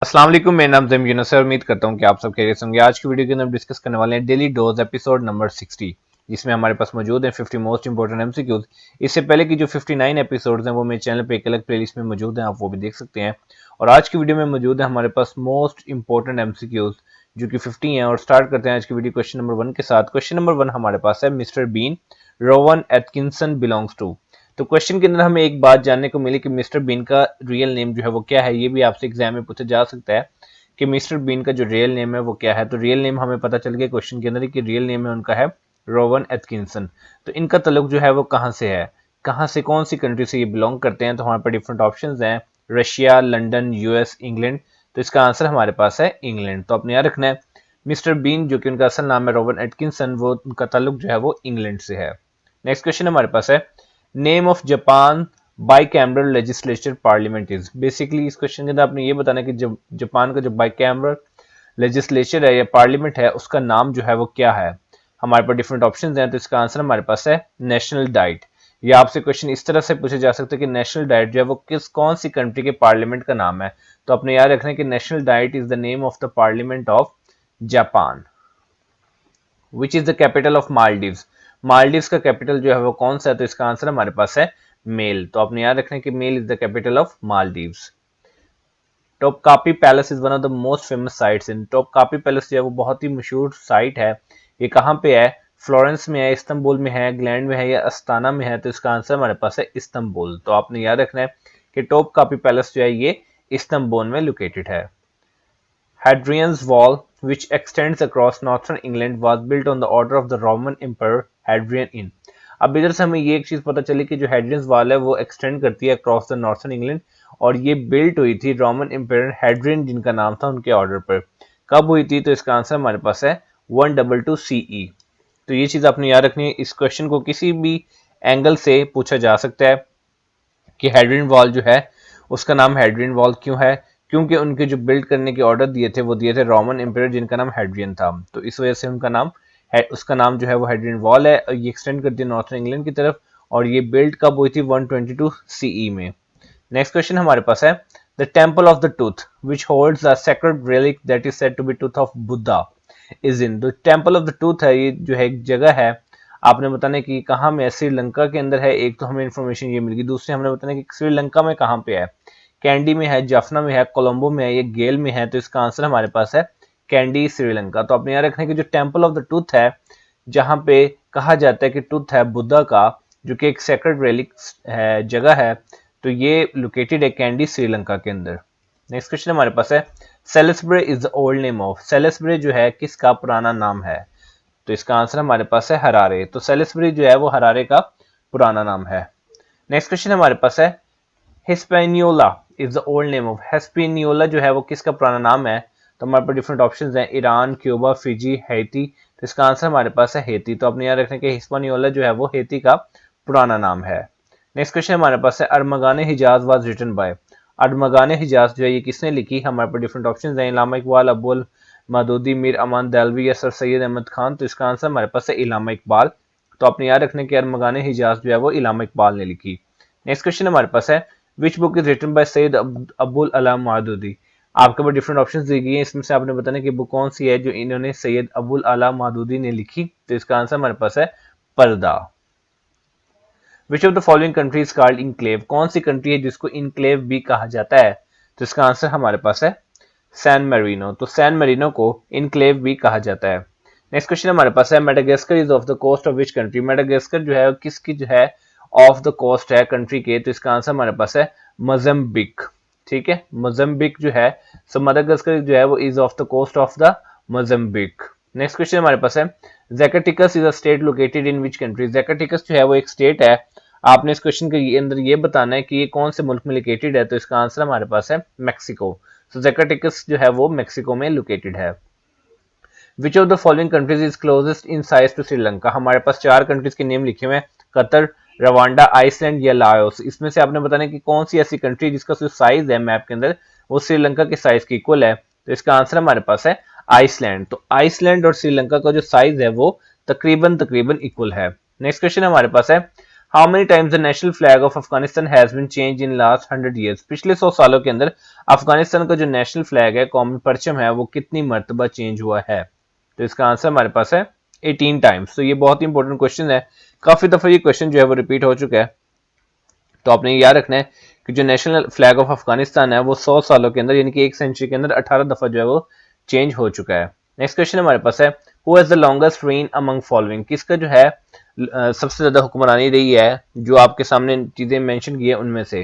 अस्सलाम वालेकुम, मेरा नाम ज़मीम यूनुस है। उम्मीद करता हूँ कि आप सब खैरियत से होंगे। आज की वीडियो के अंदर हम डिस्कस करने वाले हैं डेली डोज एपिसोड नंबर 60, जिसमें हमारे पास मौजूद है 50 मोस्ट इंपॉर्टेंट एमसीक्यूज। इससे पहले की जो 59 एपिसोड्स हैं वो मेरे चैनल पे एक अलग प्लेलिस्ट में मौजूद हैं, आप वो भी देख सकते हैं। और आज की वीडियो में मौजूद है हमारे पास मोस्ट इंपॉर्टेंट एमसीक्यूज जो कि 50 हैं। और स्टार्ट करते हैं आज की वीडियो क्वेश्चन नंबर 1 के साथ। क्वेश्चन नंबर 1 हमारे पास है Mister Bean Rowan Atkinson belongs to. तो क्वेश्चन के अंदर हमें एक बात जानने को मिली कि मिस्टर बीन का रियल नेम जो है वो क्या है। ये भी आपसे एग्जाम में पूछा जा सकता है कि मिस्टर बीन का जो रियल नेम है वो क्या है। तो रियल नेम हमें पता चल गया क्वेश्चन के अंदर कि रियल नेम है उनका है रोवन एटकिंसन। तो इनका तल्लुक जो है वो कहाँ से है, कहाँ से, कौन सी कंट्री से ये बिलोंग करते हैं। तो हमारे पास डिफरेंट ऑप्शंस हैं, रशिया, लंदन, यूएस, इंग्लैंड। तो इसका आंसर हमारे पास है इंग्लैंड। तो आपने याद रखना है मिस्टर बीन जो कि उनका असल नाम है रोवन एटकिंसन, वो उनका ताल्लुक जो है वो इंग्लैंड से है। नेक्स्ट क्वेश्चन हमारे पास है name of Japan bicameral legislature parliament is. Basically इस क्वेश्चन के अंदर आपने ये बताना है कि जब जापान का जो बाइकैमरल लेजिस्लेचर है या पार्लियामेंट है उसका नाम जो है वो क्या है। हमारे पास डिफरेंट ऑप्शंस हैं, तो इसका आंसर हमारे पास है नेशनल डाइट। या आपसे क्वेश्चन इस तरह से पूछे जा सकते हैं कि नेशनल डाइट जो है वो कौन सी कंट्री के पार्लियामेंट का नाम है। तो अपने याद रखना है कि national diet is the name of the parliament of Japan. Which is the capital of Maldives. Maldives का कैपिटल जो है वो कौन सा है। तो इसका आंसर हमारे पास है मेल। तो आपने याद रखना है कि Male is the capital of Maldives. Topkapi palace is one of the most famous sites in. Topkapi palace जो है वो बहुत ही मशहूर साइट है। ये कहाँ पे है? फ्लोरेंस में है, इस्तंबुल में है, इंग्लैंड में है या अस्ताना में है। तो इसका आंसर हमारे पास है इस्तंबुल। तो आपने याद रखना है कि टॉपकापी पैलेस जो है ये इस्तंबुल में लोकेटेड है। Hadrian's Wall, which extends across northern England, was built on the order of the Roman Emperor Hadrian in। अब इधर से हमें ये एक चीज पता चली कि जो हेड्रियंस वॉल है वो एक्सटेंड करती है अक्रॉस द नॉर्थर्न इंग्लैंड, और ये बिल्ट हुई थी रोमन एम्पायर हेड्रियन जिनका नाम था उनके ऑर्डर पर। कब हुई थी? तो इसका आंसर हमारे पास है 122 CE। तो ये चीज आपने याद रखनी है। इस क्वेश्चन को किसी भी एंगल से पूछा जा सकता है कि हेड्रियन वॉल जो है उसका नाम हेड्रियन वॉल क्यों है, क्योंकि उनके जो बिल्ड करने के ऑर्डर दिए थे वो दिए थे रोमन एम्पायर जिनका नाम हेड्रियन था। तो इस वजह से उनका नाम उसका नाम जो है वो हेड्रियन वॉल है। और ये एक्सटेंड करती है नॉर्थन इंग्लैंड की तरफ, और ये बिल्ड कब हुई थी? 122 CE में। नेक्स्ट क्वेश्चन हमारे पास है the Temple of the Tooth which holds a sacred relic that is said to be tooth of Buddha is in. The Temple of the Tooth है, ये जो है एक जगह है। आपने बताना है कि कहाँ में है। श्रीलंका के अंदर है। एक तो हमें इन्फॉर्मेशन ये मिल गई, दूसरी हमने बताना है कि श्रीलंका में कहाँ पे है। कैंडी में है, जाफना में है, कोलंबो में है, ये गेल में है। तो इसका आंसर हमारे पास है कैंडी, श्रीलंका। तो आपने याद रखना है कि जो टेम्पल ऑफ द टूथ है, जहां पे कहा जाता है कि टूथ है बुद्धा का, जो कि एक सेक्रेड रेलिक है, जगह है, तो ये लोकेटेड है कैंडी, श्रीलंका के अंदर। नेक्स्ट क्वेश्चन हमारे पास है Celebes is the old name of. Celebes जो है किसका पुराना नाम है। तो इसका आंसर हमारे पास है हरारे। तो सेलेस्ब्रे जो है वो हरारे का पुराना नाम है। नेक्स्ट क्वेश्चन हमारे पास है Hispaniola is the old name of. Hispaniola जो है वो किसका पुराना नाम है। तो हमारे पास डिफरेंट ऑप्शंस हैं, ईरान, क्यूबा, फिजी, हैती। तो इसका आंसर हमारे पास है हेती। तो अपने याद रखने के हिस्पैनियोला जो है वो हेती का पुराना नाम है। नेक्स्ट क्वेश्चन हमारे पास है अरमगाने हिजाज वाज रिटन बाय। अरमगाने हिजाज जो है ये किसने लिखी। हमारे पास डिफरेंट ऑप्शंस हैं, इलामा इकबाल, अबुल मदूदी, मीर अमान दहलवी या सर सैयद अहमद खान। तो इसका आंसर हमारे पास है इलामा इकबाल। तो आपने याद रखने के अरमगाने हिजाज जो है वो इलामा इकबाल ने लिखी। नेक्स्ट क्वेश्चन हमारे पास है which book is written by Syed Abul Ala Maududi. आपके पास डिफरेंट ऑप्शंस दी गई हैं, इसमें से आपने बताना कि बुक कौन सी है जो इन्होंने सैयद अबुल अला मदूदी ने लिखी। तो इसका आंसर हमारे पास है पर्दा। विच of the following country is called enclave. कौन सी कंट्री है जिसको इनक्लेव भी कहा जाता है। तो इसका आंसर हमारे पास है सैन मेरिनो। तो सैन मेरिनो को इनक्लेव भी कहा जाता है। नेक्स्ट क्वेश्चन हमारे पास है Madagascar is off the coast of which country. Madagascar जो है किसकी जो है ऑफ द कोस्ट है कंट्री के। तो इसका आंसर हमारे पास है मोजाम्बिक। ठीक है, मोजाम्बिक जो है, सो मेडागास्कर जो है वो is off the coast of the Mozambique. Next question हमारे पास है Zacatecas is a state located in which country. Zacatecas जो है वो एक स्टेट है। आपने इस क्वेश्चन के अंदर ये बताना है कि ये कौन से मुल्क में लोकेटेड है। तो इसका आंसर हमारे पास है मैक्सिको। सो ज़ैकाटेकस जो है वो मैक्सिको में लोकेटेड है। Which of the following countries is closest in size to Sri Lanka. हमारे पास 4 कंट्रीज के नेम लिखे हुए हैं, कतर, रवांडा, आइसलैंड या लाओस। इसमें से आपने बताना है कि कौन सी ऐसी कंट्री जिसका जो साइज है मैप के अंदर वो श्रीलंका के साइज के इक्वल है। तो इसका आंसर हमारे पास है आइसलैंड। तो आइसलैंड और श्रीलंका का जो साइज है वो तकरीबन तकरीबन इक्वल है। नेक्स्ट क्वेश्चन हमारे पास है how many times the national flag of Afghanistan has been change in last 100 years. पिछले 100 सालों के अंदर अफगानिस्तान का जो नेशनल फ्लैग है, कौमी परचम है, वो कितनी मरतबा चेंज हुआ है? तो इसका आंसर हमारे पास है 18 टाइम्स। तो ये बहुत ही इंपॉर्टेंट क्वेश्चन है, काफी दफा ये क्वेश्चन जो है वो रिपीट हो चुका है। तो आपने याद रखना है कि जो नेशनल फ्लैग ऑफ अफगानिस्तान है वो 100 सालों के अंदर यानी कि एक सेंचुरी के अंदर 18 दफा जो है वो चेंज हो चुका है। नेक्स्ट क्वेश्चन हमारे पास है, who has the longest reign among following. किसका जो है सबसे ज्यादा हुक्मरानी रही है, जो आपके सामने चीजें मेंशन की है उनमें से?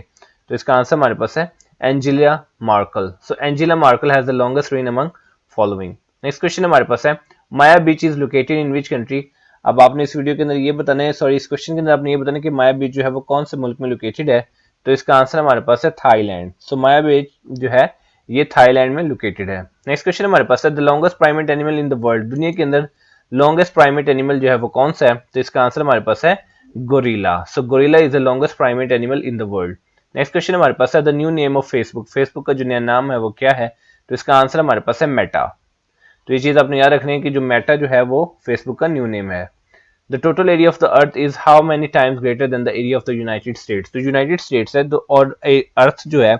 तो इसका आंसर हमारे पास है Angela Merkel. So Angela Merkel has the longest reign among following. Next question हमारे पास है, Maya beach is located in which country. अब आपने इस वीडियो के अंदर ये बताना है, सॉरी इस क्वेश्चन के अंदर आपने ये बताना है कि माया बीच जो है वो कौन से मुल्क में लोकेटेड है। तो इसका आंसर हमारे पास है थाईलैंड। सो माया बीच जो है ये थाईलैंड में लोकेटेड है। नेक्स्ट क्वेश्चन हमारे पास है, the longest primate animal in the world. दुनिया के अंदर लॉन्गेस्ट प्राइमेट एनिमल जो है वो कौन सा है? तो इसका आंसर हमारे पास है gorilla. So gorilla is the longest primate animal in the world. Next question हमारे पास है, the new name of Facebook. Facebook का जो नया नाम है वो क्या है? तो इसका आंसर हमारे पास है मेटा। तो ये चीज आपने याद रखनी है कि जो मेटा जो है वो फेसबुक का न्यू नेम है। The total area of the earth is how many times greater than the area of the United states. तो यूनाइटेड स्टेट्स है तो और अर्थ जो है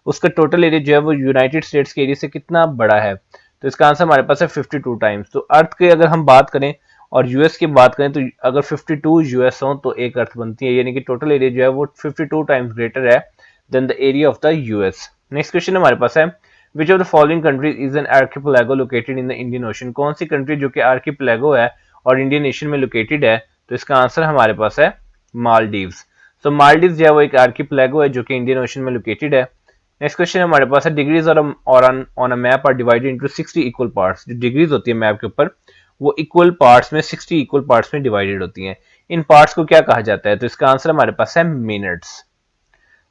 उसका टोटल एरिया जो है वो यूनाइटेड स्टेट्स के एरिया से कितना बड़ा है? तो इसका आंसर हमारे पास है 52 टाइम्स। तो अर्थ की अगर हम बात करें और यूएस की बात करें तो अगर 52 यूएस हो तो एक अर्थ बनती है, यानी कि टोटल एरिया जो है वो 52 टाइम्स ग्रेटर है than the area of the US. Next question हमारे पास है, which of the following countries is an archipelago located in the Indian Ocean. कौन सी कंट्री जो कि आर्किपेलागो है और इंडियन ओशन में लोकेटेड है? तो इसका आंसर हमारे पास है मालदीव्स। सो मालदीव्स जो है वो एक आर्किपेलागो है जो कि इंडियन ओशन में लोकेटेड है। नेक्स्ट क्वेश्चन हमारे पास है, degrees on a map are divided into 60 equal parts. जो डिग्रीज होती है मैप के ऊपर वो इक्वल पार्ट्स में 60 इक्वल पार्ट्स में डिवाइडेड होती हैं। इन पार्ट्स को क्या कहा जाता है? तो इसका आंसर हमारे पास है मिनट्स।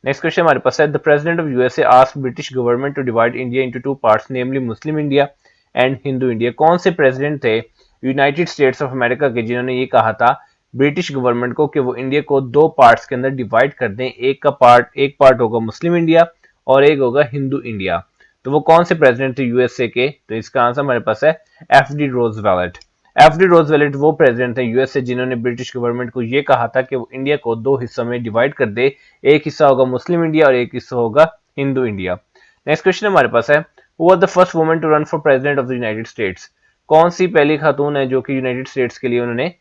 नेक्स्ट क्वेश्चन हमारे पास है, the president of USA asked British government to divide India into two parts namely Muslim India and Hindu India. कौन से प्रेसिडेंट थे यूनाइटेड स्टेट्स ऑफ अमेरिका के जिन्होंने ये कहा था ब्रिटिश गवर्नमेंट को कि वो इंडिया को दो पार्ट्स के अंदर डिवाइड कर दें, एक पार्ट होगा मुस्लिम इंडिया और एक होगा हिंदू इंडिया। तो वो कौन से प्रेसिडेंट थे यूएसए के? तो इसका आंसर हमारे पास है एफडी रोजवेल्ट। एफडी रोजवेल्ट वो प्रेसिडेंट थे यूएसए जिन्होंने ब्रिटिश गवर्नमेंट को ये कहा था कि वो इंडिया को दो हिस्सों में डिवाइड कर दे, एक हिस्सा होगा मुस्लिम इंडिया और एक हिस्सा होगा हिंदू इंडिया। नेक्स्ट क्वेश्चन हमारे पास है, who was the first woman to run for president of the United States. कौन सी पहली खातून है जो कि यूनाइटेड स्टेट्स के लिए उन्होंने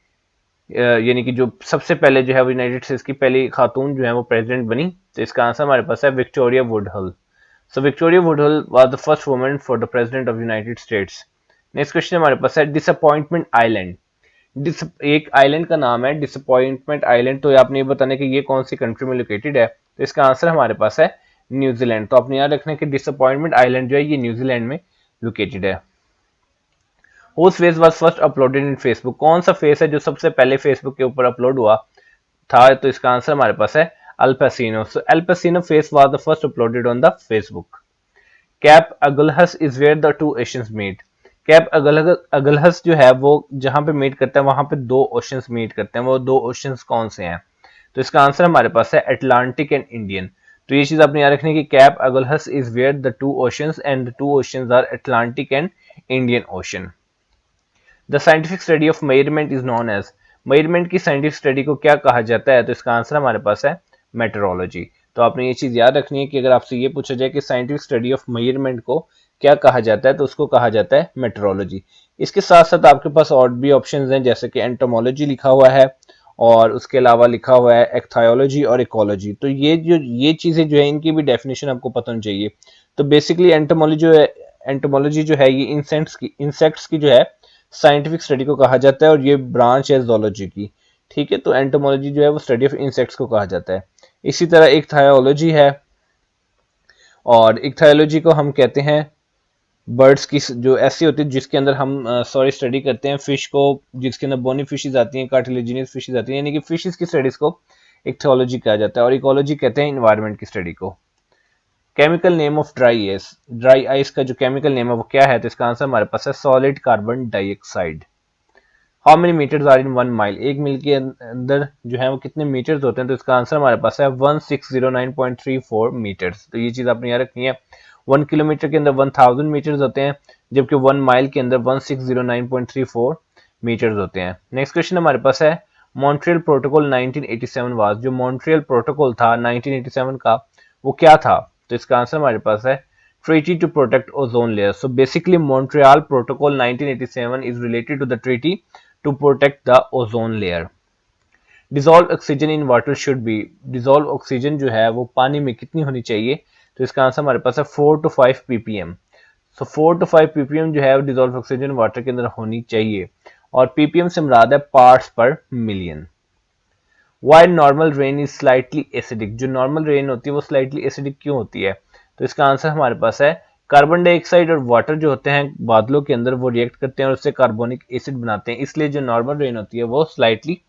यानी कि जो सबसे पहले जो है वो यूनाइटेड स्टेट्स की पहली खातून जो है वो प्रेसिडेंट बनी? तो इसका आंसर हमारे पास है Victoria Woodhull. So Victoria Woodhull was the first woman for the president of United States. Next question हमारे पास है, डिसअपॉइंटमेंट आइलैंड। एक आइलैंड का नाम है डिसअपॉइंटमेंट आइलैंड। तो आपने ये बताना कि ये कौन सी कंट्री में लोकेटेड है? तो इसका आंसर हमारे पास है न्यूजीलैंड। तो आपने याद रखना कि डिसअपॉइंटमेंट आइलैंड जो है ये न्यूजीलैंड में लोकेटेड है। Whose face was first uploaded in Facebook। कौन सा फेस है जो सबसे पहले फेसबुक के ऊपर अपलोड हुआ था? तो इसका आंसर हमारे पास है अल पसीनो। So Al Pacino face was the first uploaded on the Facebook. Cape Agulhas is where the two oceans meet. Cape Agulhas जो है वो जहां पे मीट करता है वहां पे दो ओशंस मीट करते हैं, वो दो ओशंस कौन से हैं? तो इसका आंसर हमारे पास है अटलांटिक एंड इंडियन। तो ये चीज आपने याद रखनी है कि Cape Agulhas is where the two oceans and the two oceans are Atlantic and Indian ocean. The scientific study of measurement is known as. Measurement की साइंटिफिक स्टडी को क्या कहा जाता है? तो इसका आंसर हमारे पास है मेट्रोलॉजी। तो आपने ये चीज याद रखनी है कि अगर आपसे ये पूछा जाए कि साइंटिफिक स्टडी ऑफ मेजरमेंट को क्या कहा जाता है तो उसको कहा जाता है मेट्रोलॉजी। इसके साथ साथ आपके पास और भी ऑप्शंस हैं जैसे कि एंटोमोलॉजी लिखा हुआ है और उसके अलावा लिखा हुआ है एक्थायोलॉजी और इकोलॉजी। तो ये चीजें जो है इनकी भी डेफिनेशन आपको पता होनी चाहिए। तो बेसिकली एंटोमोलॉजी जो है ये इंसेक्ट्स की जो है साइंटिफिक स्टडी को कहा जाता है और ये ब्रांच है जूलॉजी की। ठीक है, तो एंटोमोलॉजी जो है वो स्टडी ऑफ इंसेक्ट्स को कहा जाता है। इसी तरह एक थायोलॉजी है और इक्थायोलॉजी को हम कहते हैं बर्ड्स की जो ऐसी होती है जिसके अंदर हम स्टडी करते हैं फिश को, जिसके अंदर बोनी फिशेज आती हैं, कार्टिलेजिनियस फिशेज आती हैं, यानी कि फिशेज की स्टडीज को इक्थोलॉजी कहा जाता है। और इकोलॉजी कहते हैं इन्वायरमेंट की स्टडी को। Chemical name of dry ice. Dry ice का जो केमिकल नेम है वो क्या है? तो इसका आंसर हमारे पास है solid carbon dioxide. How many meters are in 1 mile. 1 मील के अंदर जो है वो कितने मीटर्स होते हैं? तो इसका आंसर हमारे पास है 1609.34 मीटर्स। तो ये चीज आपने याद रखनी है। 1 किलोमीटर के अंदर 1000 मीटर्स होते हैं जबकि 1 माइल के अंदर 1609.34 मीटर्स होते हैं। नेक्स्ट क्वेश्चन हमारे पास है, मॉन्ट्रियल प्रोटोकॉल 1987 वाज, जो मॉन्ट्रियल प्रोटोकॉल था 1987 का वो क्या था? तो इसका आंसर हमारे पास है treaty to protect ozone layer. So basically Montreal protocol 1987 is related to the treaty to protect the ozone layer. Dissolve oxygen in water should be, dissolve oxygen जो है वो पानी में कितनी होनी चाहिए? तो इसका आंसर हमारे पास है 4 to 5 ppm. So 4 to 5 ppm जो है वो डिजोल्व ऑक्सीजन वाटर के अंदर होनी चाहिए, और ppm से मुराद है पार्ट्स पर million. Why normal rain is slightly acidic, जो नॉर्मल रेन होती है वो स्लाइटली एसिडिक क्यों होती है? तो इसका आंसर हमारे पास है कार्बन डाइऑक्साइड और वाटर जो होते हैं बादलों के अंदर वो रिएक्ट करते हैं और उससे कार्बोनिक एसिड बनाते हैं, इसलिए जो नॉर्मल रेन होती है वो स्लाइटली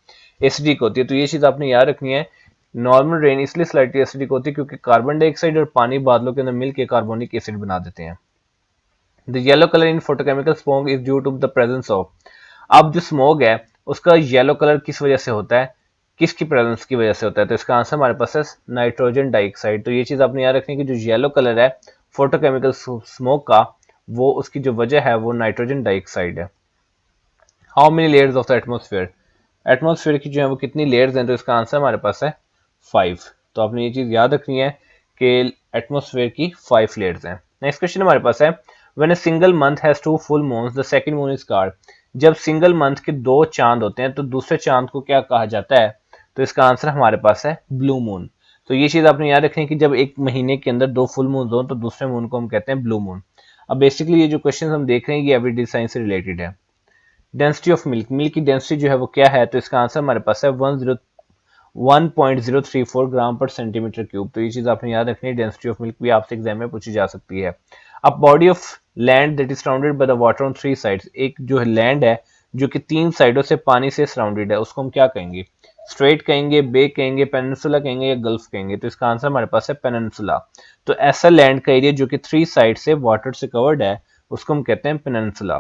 एसिडिक होती है. तो ये चीज आपने याद रखनी है, नॉर्मल रेन इसलिए स्लाइटली एसिडिक होती है क्योंकि कार्बन डाइऑक्साइड और पानी बादलों के अंदर मिलकर कार्बोनिक एसिड बना देते हैं. The yellow colour in photochemical smoke is due to the presence of, अब जो स्मोक है उसका येलो कलर किस वजह से होता है, किसकी प्रेजेंस की वजह से होता है? तो इसका आंसर हमारे पास है नाइट्रोजन डाइऑक्साइड. तो ये चीज आपने याद रखनी है कि जो येलो कलर है फोटोकेमिकल स्मोक का, वो उसकी जो वजह है वो नाइट्रोजन डाइऑक्साइड है. How many layers of the atmosphere, atmosphere की जो है वो कितनी लेयर्स हैं? तो इसका आंसर हमारे पास है 5. तो आपने ये चीज याद रखनी है कि एटमोस्फेयर की 5 लेयर्स हैं. नेक्स्ट क्वेश्चन हमारे पास है when a single month has 2 full moons the second moon is called, जब सिंगल मंथ के 2 चांद होते हैं तो दूसरे चांद को क्या कहा जाता है? तो इसका आंसर हमारे पास है ब्लू मून. तो ये चीज आपने याद रखनी है कि जब एक महीने के अंदर 2 फुल मून हो तो दूसरे मून को हम कहते हैं ब्लू मून. अब बेसिकली ये जो क्वेश्चन हम देख रहे हैं ये एवरीडे साइंस से रिलेटेड है. डेंसिटी ऑफ मिल्क, मिल्क की डेंसिटी जो है वो क्या है? तो इसका आंसर हमारे पास है 1.034 ग्राम पर सेंटीमीटर क्यूब. तो ये चीज आपने याद रखनी है, डेंसिटी ऑफ मिल्क भी आपसे एग्जाम में पूछी जा सकती है. अब body of land that is surrounded by the water on 3 sides, एक जो लैंड है जो कि 3 साइडों से पानी से सराउंडेड है उसको हम क्या कहेंगे? स्ट्रेट कहेंगे, बे कहेंगे, पेनिनसुला कहेंगे या गल्फ कहेंगे? तो इसका आंसर हमारे पास है पेनिनसुला. तो ऐसा लैंड का एरिया जो कि 3 साइड से वाटर से कवर्ड है उसको हम कहते हैं peninsula.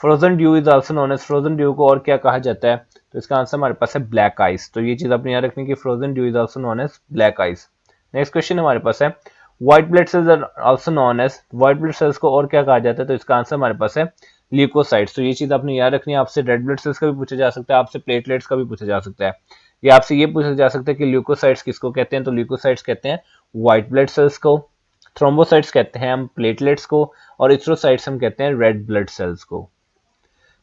Frozen dew is also known as, frozen dew को और क्या कहा जाता है? तो इसका आंसर हमारे पास है ब्लैक आइस. तो ये चीज आपने याद रखनी है कि frozen dew is also known as black ice. Next question हमारे पास है white blood cells are also known as, white blood cells को और क्या कहा जाता है? तो इसका आंसर हमारे पास है ल्यूकोसाइट्स. तो ये चीज आपने याद रखनी है, आपसे रेड ब्लड सेल्स का भी पूछा जा सकता है, आपसे प्लेटलेट्स का भी पूछा जा सकता है, या आपसे ये पूछा जा सकता है कि ल्यूकोसाइट्स किसको कहते हैं? तो ल्यूकोसाइट्स कहते हैं व्हाइट ब्लड सेल्स को, थ्रोम्बोसाइट्स कहते हैं हम प्लेटलेट्स को, और इथ्रोसाइट्स हम कहते हैं रेड ब्लड सेल्स को.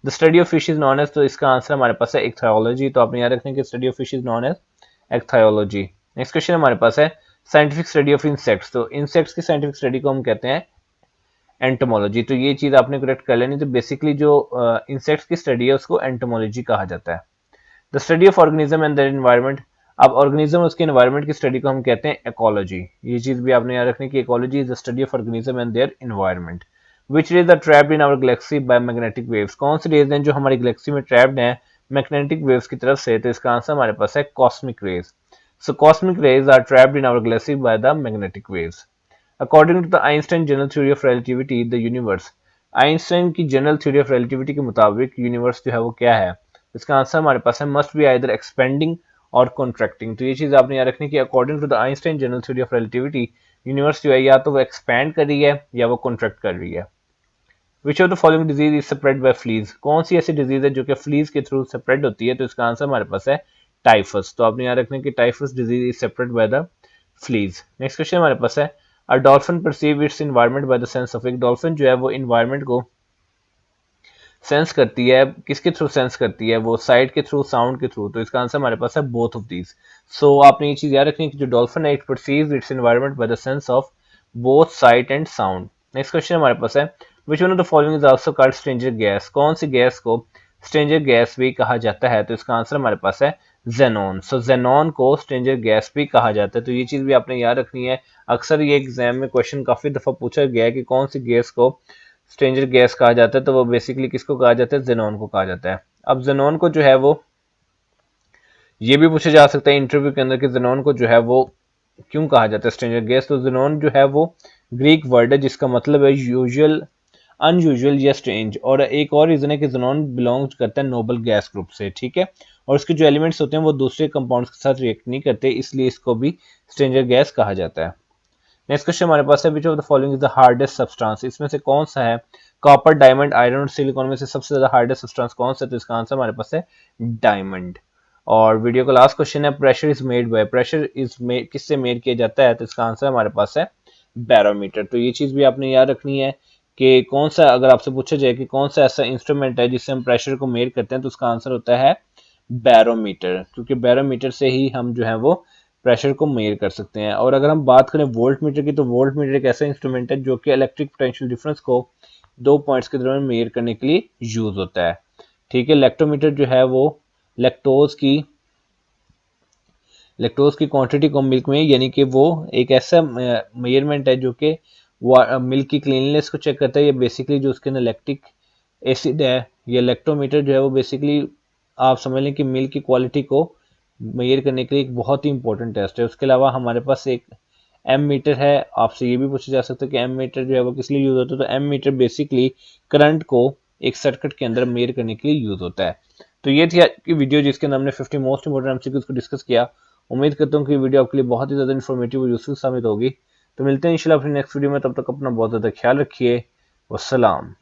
The study of fish is known as, तो इसका आंसर हमारे पास है इक्थायोलॉजी. तो आपने याद रखना है कि study of fish is known as ichthyology. Next question हमारे पास है साइंटिफिक स्टडी ऑफ इंसेक्ट्स, तो इंसेक्ट्स की साइंटिफिक स्टडी को हम कहते हैं एंटोमोलॉजी. तो ये चीज आपने करेक्ट कर लेनी. तो बेसिकली जो इंसेक्ट्स की स्टडी है उसको एंटोमोलॉजी कहा जाता है. The study of organism and their environment, अब ऑर्गेनिज्म और उसके एनवायरनमेंट की स्टडी को हम कहते हैं इकोलॉजी. ये चीज भी आपने याद रखनी है कि ecology is the study of organism and their environment. Which rays are trapped in our galaxy by magnetic waves, कौन सी रेज हैं जो हमारी गैलेक्सी में ट्रैप्ड हैं मैग्नेटिक वेव्स की तरफ से? तो इसका आंसर हमारे पास है cosmic rays. So cosmic rays are trapped in our galaxy by the magnetic waves. According to the Einstein general theory of relativity the universe, Einstein की जनरल थ्योरी ऑफ रिलेटिविटी के मुताबिक यूनिवर्स जो है वो क्या है? इसका आंसर हमारे पास है मस्ट बी आइदर एक्सपेंडिंग और कॉन्ट्रैक्टिंग. तो ये चीज आपने याद रखनी है कि according to the Einstein general theory of relativity universe जो है या तो वो एक्सपैंड कर रही है या वो कॉन्ट्रैक्ट कर रही है. Which of the following disease is spread bye fleas, कौन सी ऐसी डिजीज है जो कि फ्लीज के थ्रू स्प्रेड होती है? तो इसका आंसर हमारे पास है टाइफस. तो आपने याद रखना है कि typhus disease is spread by the fleas. Next question हमारे पास है a dolphin perceive its environment by the sense of, एक डॉल्फिन जो है वो एनवायरनमेंट को सेंस करती है, किसके थ्रू सेंस करती है? वो साइट के थ्रू, साउंड के थ्रू. तो इसका आंसर हमारे पास है बोथ ऑफ दीज. सो आपने ये चीज याद रखनी है कि जो डॉल्फिन है it perceives it's environment by the sense of both site and sound. Next question हमारे पास है which one of the following is also called stranger gas, कौन सी गैस को स्ट्रेंजर गैस भी कहा जाता है? तो इसका आंसर हमारे पास है जेनॉन. सो जेनॉन को स्ट्रेंजर गैस भी कहा जाता है. तो ये चीज भी आपने याद रखनी है, अक्सर ये एग्जाम में क्वेश्चन काफी दफा पूछा गया है कि कौन सी गैस को स्ट्रेंजर गैस कहा जाता है. तो वो बेसिकली किसको कहा जाता है? जेनॉन को कहा जाता है. अब जेनॉन को जो है वो ये भी पूछा जा सकता है इंटरव्यू के अंदर कि जेनॉन को जो है वो क्यों कहा जाता है स्ट्रेंजर गैस? तो जेनॉन जो है वो ग्रीक वर्ड है जिसका मतलब है यूजुअल, अनयूजुअल या स्ट्रेंज. और एक और रीजन है कि जेनॉन बिलोंग करता है नोबल गैस ग्रुप से, ठीक है, और इसके जो एलिमेंट्स होते हैं वो दूसरे कंपाउंड्स के साथ रिएक्ट नहीं करते, इसलिए इसको भी स्ट्रेंजर गैस कहा जाता है. नेक्स्ट क्वेश्चन हमारे पास है which of the following is the hardest substance, इसमें से कौन सा है कॉपर, डायमंड, आयरन और सिलिकॉन में से सबसे ज्यादा हार्डेस्ट सब्सटेंस कौन सा है? तो इसका आंसर हमारे पास है डायमंड। और वीडियो का लास्ट क्वेश्चन है, pressure is made by, pressure is made किससे मेड किया जाता है? तो इसका आंसर हमारे पास है बैरोमीटर। तो ये चीज भी आपने याद रखनी है कि कौन सा, अगर आपसे पूछा जाए कि कौन सा ऐसा इंस्ट्रूमेंट है जिससे हम प्रेशर को मेयर करते हैं, तो उसका आंसर होता है बैरोमीटर, क्योंकि बैरोमीटर से ही हम जो है वो प्रेशर को मेयर कर सकते हैं। और अगर हम बात करें वोल्ट मीटर की, तो वोल्ट मीटर एक ऐसा इंस्ट्रूमेंट है जो कि इलेक्ट्रिक पोटेंशियल डिफरेंस को दो पॉइंट्स के दरमियान मेयर करने के लिए यूज होता है। ठीक है, लैक्टोमीटर जो है वो लैक्टोज की लैक्टोज की क्वांटिटी को मिल्क में, यानी कि वो एक ऐसा मेजरमेंट है जो कि मिल्क की क्लीननेस को चेक करता है। ये बेसिकली जो उसके अंदर लैक्टिक एसिड है, ये लैक्टोमीटर जो है वो बेसिकली आप समझ लें कि मिल्क की क्वालिटी को मेजर करने के लिए एक बहुत ही इंपॉर्टेंट टेस्ट है। उसके अलावा हमारे पास एक एम मीटर है। आपसे ये भी पूछा जा सकता है कि एम मीटर जो है वो किस लिए यूज होता है? तो एम मीटर बेसिकली करंट को एक सर्किट के अंदर मेजर करने के लिए यूज होता है। तो ये थी आज की वीडियो जिसके अंदर हमने 50 मोस्ट इंपोर्टेंट एमसीक्यूज को डिस्कस किया। उम्मीद करता हूँ कि वीडियो आपके लिए बहुत ही ज्यादा इन्फॉर्मेटिव और यूजफुल साबित होगी। तो मिलते हैं इंशाल्लाह अपनी नेक्स्ट वीडियो में, तब तक अपना बहुत ज्यादा ख्याल रखिए। वस्सलाम।